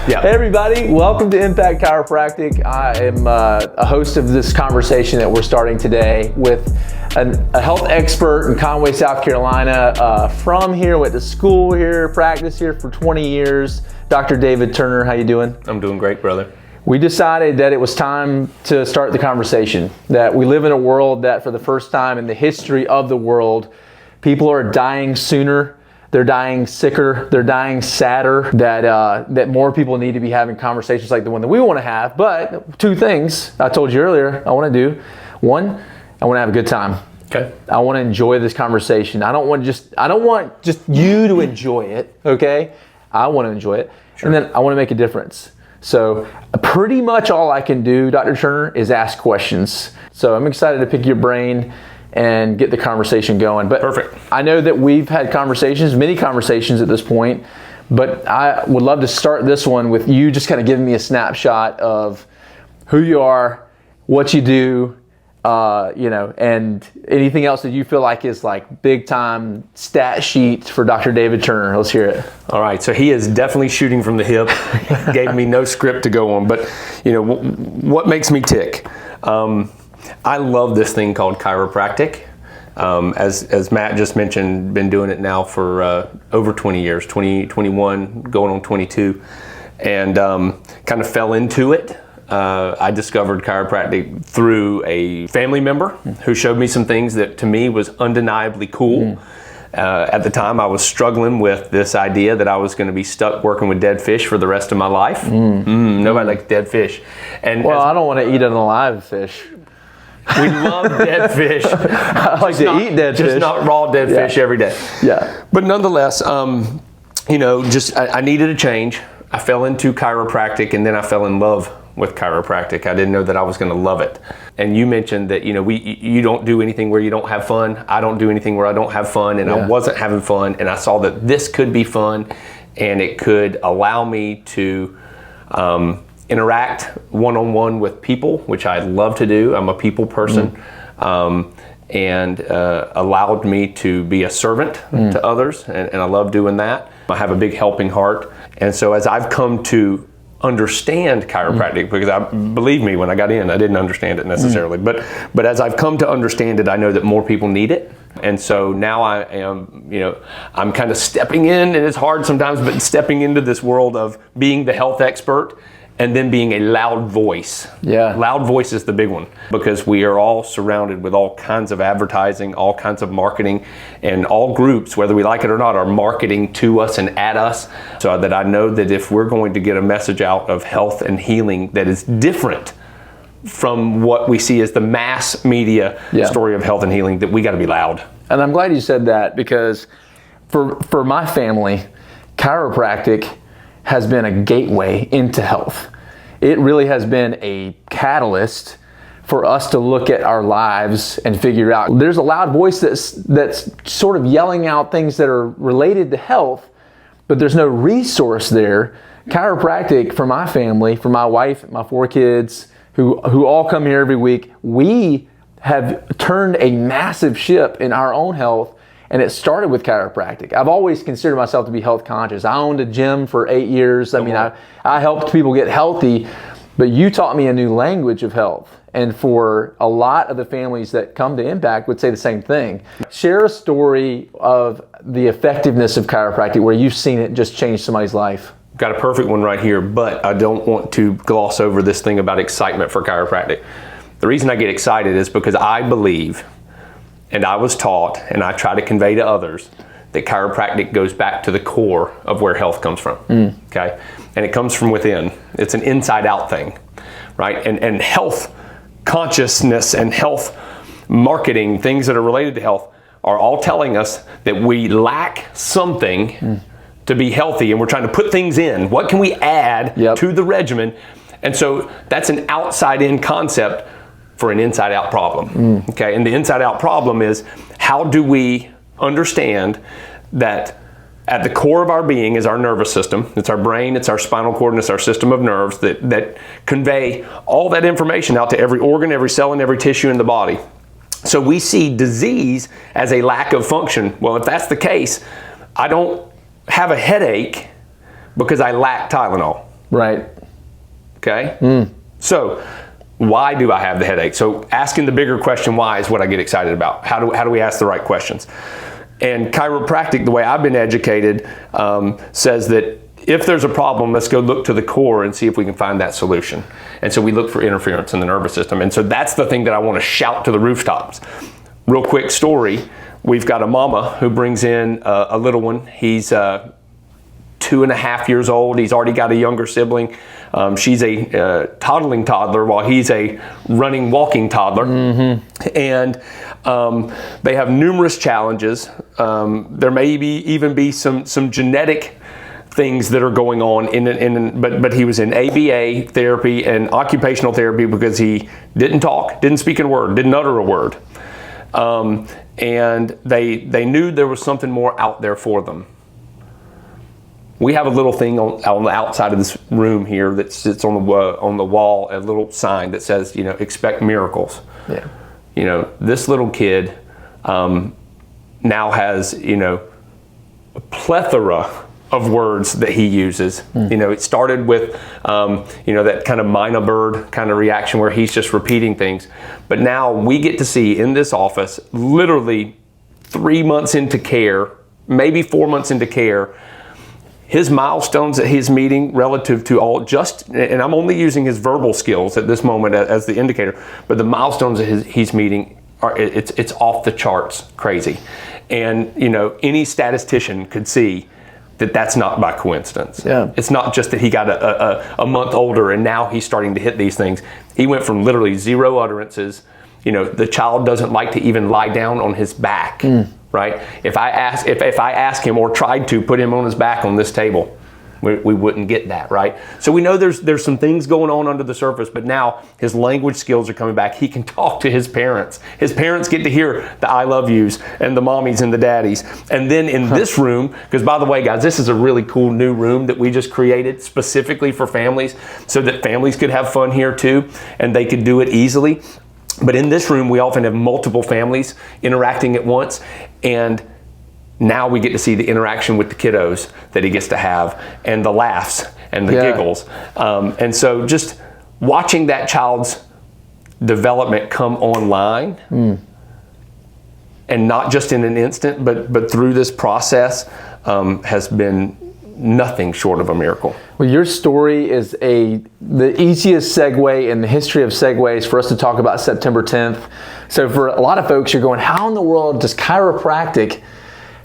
Yeah. Hey everybody, welcome to Impact Chiropractic. I am a host of this conversation that we're starting today with a health expert in Conway, South Carolina, from here, went to school here, practiced here for 20 years. Dr. David Turner, how you doing? I'm doing great, brother. We decided that it was time to start the conversation, that we live in a world that for the first time in the history of the world, people are dying sooner. They're dying sicker, they're dying sadder, that more people need to be having conversations like the one that we want to have. But two things I told you earlier I want to do. One, I want to have a good time. Okay. I want to enjoy this conversation. I don't want just you to enjoy it, okay? I want to enjoy it. Sure. And then I want to make a difference. So pretty much all I can do, Dr. Turner, is ask questions. So I'm excited to pick your brain and get the conversation going. But perfect. I know that we've had conversations, many conversations at this point, but I would love to start this one with you just kind of giving me a snapshot of who you are, what you do, and anything else that you feel like is like big time stat sheet for Dr. David Turner. Let's hear it. All right. So he is definitely shooting from the hip. Gave me no script to go on, but what makes me tick? I love this thing called chiropractic. As Matt just mentioned, been doing it now for over 20 years, 21, going on 22, and kind of fell into it. I discovered chiropractic through a family member who showed me some things that to me was undeniably cool. At the time, I was struggling with this idea that I was going to be stuck working with dead fish for the rest of my life. Nobody likes dead fish. And I don't want to eat an alive fish. We love dead fish. I like to eat dead fish. Just not raw dead fish every day. Yeah. But nonetheless, I needed a change. I fell into chiropractic, and then I fell in love with chiropractic. I didn't know that I was going to love it. And you mentioned that you don't do anything where you don't have fun. I don't do anything where I don't have fun, and I wasn't having fun. And I saw that this could be fun, and it could allow me to interact one-on-one with people, which I love to do. I'm a people person, and allowed me to be a servant to others, and I love doing that. I have a big helping heart, and so as I've come to understand chiropractic, because believe me, when I got in, I didn't understand it necessarily, but as I've come to understand it, I know that more people need it. And so now I am, I'm kind of stepping in, and it's hard sometimes, but stepping into this world of being the health expert and then being a loud voice. Yeah. Loud voice is the big one, because we are all surrounded with all kinds of advertising, all kinds of marketing, and all groups, whether we like it or not, are marketing to us and at us. So that I know that if we're going to get a message out of health and healing that is different from what we see as the mass media story of health and healing, that we got to be loud. And I'm glad you said that, because for my family, chiropractic has been a gateway into health. It really has been a catalyst for us to look at our lives and figure out there's a loud voice that's sort of yelling out things that are related to health, but there's no resource there. Chiropractic, for my family, for my wife, my 4 kids, who all come here every week, we have turned a massive ship in our own health. And it started with chiropractic. I've always considered myself to be health conscious. I owned a gym for 8 years. I helped people get healthy, but you taught me a new language of health. And for a lot of the families that come to Impact would say the same thing. Share a story of the effectiveness of chiropractic where you've seen it just change somebody's life. Got a perfect one right here, but I don't want to gloss over this thing about excitement for chiropractic. The reason I get excited is because I believe, and I was taught, and I try to convey to others, that chiropractic goes back to the core of where health comes from, okay? And it comes from within. It's an inside-out thing, right? And health consciousness and health marketing, things that are related to health, are all telling us that we lack something to be healthy, and we're trying to put things in. What can we add to the regimen? And so that's an outside-in concept for an inside-out problem, okay? And the inside-out problem is, how do we understand that at the core of our being is our nervous system. It's our brain, it's our spinal cord, and it's our system of nerves that convey all that information out to every organ, every cell, and every tissue in the body. So we see disease as a lack of function. Well, if that's the case, I don't have a headache because I lack Tylenol. Right. Okay? So, why do I have the headache? So, asking the bigger question why is what I get excited about. How do we ask the right questions? And chiropractic, the way I've been educated, says that if there's a problem, let's go look to the core and see if we can find that solution. And so we look for interference in the nervous system. And so that's the thing that I want to shout to the rooftops. Real quick story. We've got a mama who brings in a little one. He's 2.5 years old. He's already got a younger sibling. She's a toddling toddler while he's a running, walking toddler. And they have numerous challenges. There may even be some genetic things that are going on but he was in ABA therapy and occupational therapy because he didn't talk, didn't speak a word, didn't utter a word. And they knew there was something more out there for them. We have a little thing on the outside of this room here that sits on the wall, a little sign that says, expect miracles. Yeah. This little kid now has, a plethora of words that he uses. It started with, that kind of Mina bird kind of reaction where he's just repeating things. But now we get to see in this office, literally 3 months into care, maybe 4 months into care, his milestones at his meeting relative to and I'm only using his verbal skills at this moment as the indicator, but the milestones at his meeting it's off the charts crazy. And, any statistician could see that that's not by coincidence. Yeah. It's not just that he got a month older and now he's starting to hit these things. He went from literally 0 utterances. The child doesn't like to even lie down on his back, right? If I ask him or tried to put him on his back on this table, we wouldn't get that, right? So we know there's some things going on under the surface, but now his language skills are coming back. He can talk to his parents. His parents get to hear the I love yous and the mommies and the daddies. And then in this room, because by the way, guys, this is a really cool new room that we just created specifically for families so that families could have fun here too, and they could do it easily. But in this room, we often have multiple families interacting at once, and now we get to see the interaction with the kiddos that he gets to have and the laughs and the giggles. And so just watching that child's development come online and not just in an instant, but through this process has been nothing short of a miracle. Well, your story is the easiest segue in the history of segues for us to talk about September 10th. So for a lot of folks, you're going, how in the world does chiropractic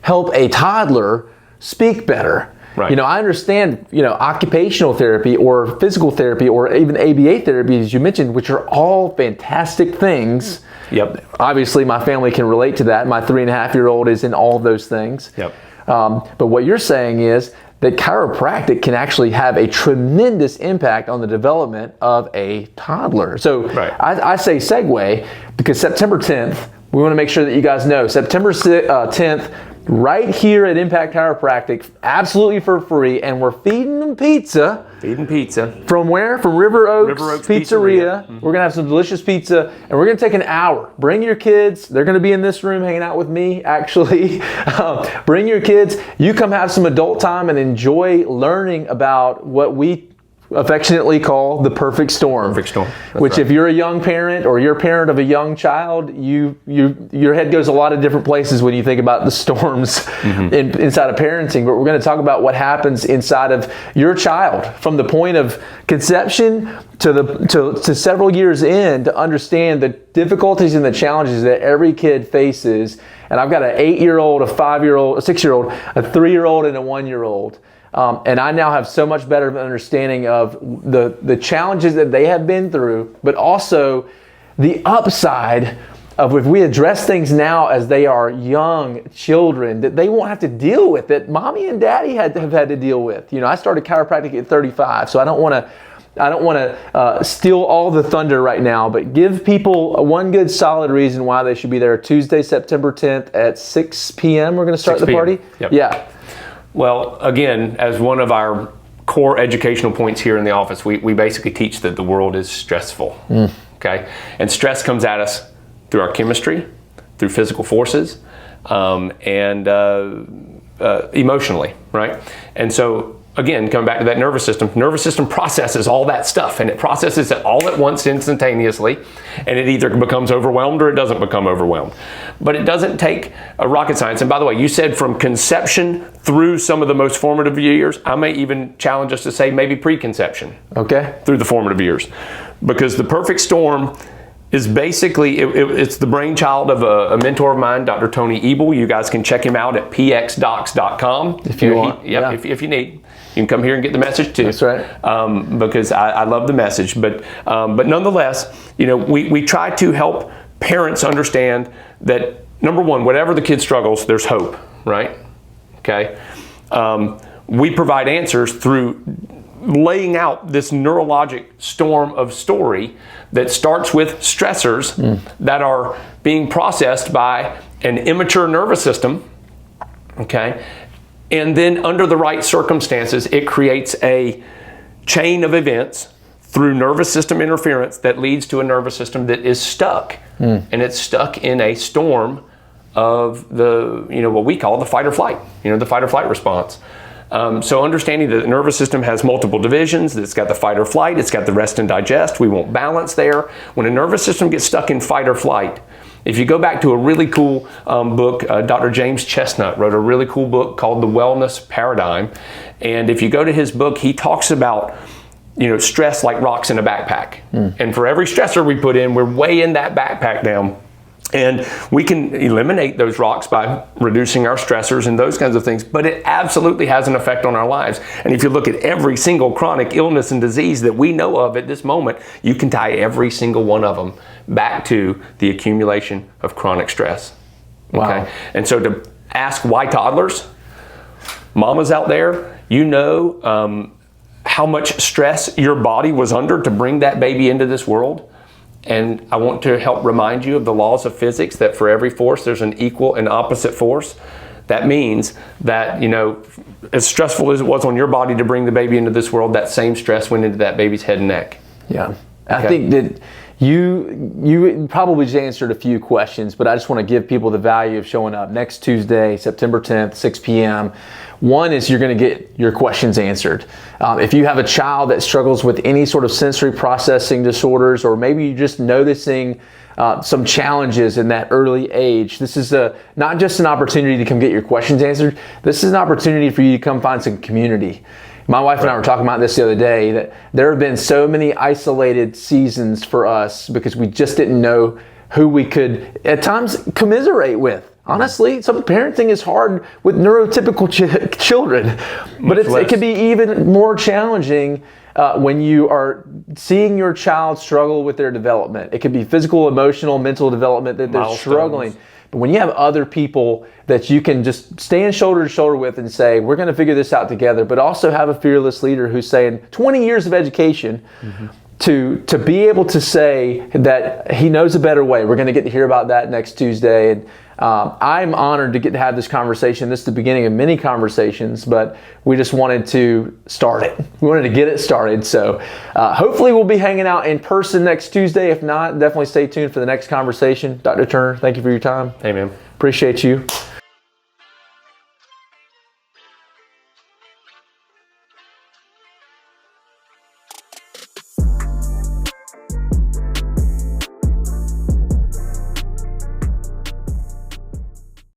help a toddler speak better? Right. I understand, occupational therapy or physical therapy or even ABA therapy, as you mentioned, which are all fantastic things. Yep. Obviously, my family can relate to that. My 3.5-year-old is in all of those things. Yep. But what you're saying is that chiropractic can actually have a tremendous impact on the development of a toddler. So right. I say segue because September 10th, we want to make sure that you guys know, September 10th, right here at Impact Chiropractic, absolutely for free, and we're feeding them pizza. Feeding pizza. From where? From River Oaks Pizzeria. Mm-hmm. We're going to have some delicious pizza, and we're going to take an hour. Bring your kids. They're going to be in this room hanging out with me, actually. Bring your kids. You come have some adult time and enjoy learning about what we affectionately call the perfect storm. Perfect storm. Which right. If you're a young parent or you're a parent of a young child, your head goes a lot of different places when you think about the storms inside of parenting. But we're going to talk about what happens inside of your child from the point of conception to several years in to understand the difficulties and the challenges that every kid faces. And I've got an 8-year-old, a 5-year-old, a 6-year-old, a 3-year-old, and a 1-year-old. And I now have so much better of an understanding of the challenges that they have been through, but also the upside of if we address things now as they are young children that they won't have to deal with, that mommy and daddy have had to deal with. I started chiropractic at 35, so I don't want to steal all the thunder right now, but give people one good solid reason why they should be there. Tuesday, September 10th at 6 p.m. We're going to start the party. Yep. Yeah. Well, again, as one of our core educational points here in the office, we basically teach that the world is stressful, okay? And stress comes at us through our chemistry, through physical forces, and emotionally, right? And so again, coming back to that nervous system processes all that stuff, and it processes it all at once instantaneously, and it either becomes overwhelmed or it doesn't become overwhelmed. But it doesn't take a rocket science. And by the way, you said from conception through some of the most formative years. I may even challenge us to say maybe preconception. Okay. Through the formative years. Because the perfect storm is basically, it's the brainchild of a mentor of mine, Dr. Tony Ebel. You guys can check him out at pxdocs.com. If you want. If you need. You can come here and get the message too. That's right. Because I love the message. But nonetheless, we try to help parents understand that, number one, whatever the kid struggles, there's hope, right? Okay. We provide answers through laying out this neurologic storm of story that starts with stressors that are being processed by an immature nervous system, okay? And then under the right circumstances, it creates a chain of events through nervous system interference that leads to a nervous system that is stuck. And it's stuck in a storm of the, what we call the fight or flight, the fight or flight response. So understanding that the nervous system has multiple divisions, that it's got the fight or flight, it's got the rest and digest, we want balance there. When a nervous system gets stuck in fight or flight, if you go back to a really cool book, Dr. James Chestnut wrote a really cool book called The Wellness Paradigm. And if you go to his book, he talks about, stress like rocks in a backpack. And for every stressor we put in, we're weighing that backpack down. And we can eliminate those rocks by reducing our stressors and those kinds of things, but it absolutely has an effect on our lives. And if you look at every single chronic illness and disease that we know of at this moment, you can tie every single one of them back to the accumulation of chronic stress. Wow. Okay? And so to ask why toddlers, mamas out there, how much stress your body was under to bring that baby into this world. And I want to help remind you of the laws of physics, that for every force, there's an equal and opposite force. That means that, as stressful as it was on your body to bring the baby into this world, that same stress went into that baby's head and neck. Yeah. Okay. I think that you probably just answered a few questions, but I just want to give people the value of showing up next Tuesday, September 10th, 6 p.m. One is you're going to get your questions answered. If you have a child that struggles with any sort of sensory processing disorders, or maybe you're just noticing some challenges in that early age, this is not just an opportunity to come get your questions answered. This is an opportunity for you to come find some community. My wife and I were talking about this the other day, that there have been so many isolated seasons for us because we just didn't know who we could at times commiserate with. Honestly, some parenting is hard with neurotypical children, but it can be even more challenging when you are seeing your child struggle with their development. It could be physical, emotional, mental development that they're struggling. But when you have other people that you can just stand shoulder to shoulder with and say, we're going to figure this out together, but also have a fearless leader who's saying 20 years of education to be able to say that he knows a better way. We're going to get to hear about that next Tuesday. And I'm honored to get to have this conversation. This is the beginning of many conversations, but we just wanted to start it. We wanted to get it started. So hopefully we'll be hanging out in person next Tuesday. If not, definitely stay tuned for the next conversation. Dr. Turner, thank you for your time. Hey, man. Appreciate you.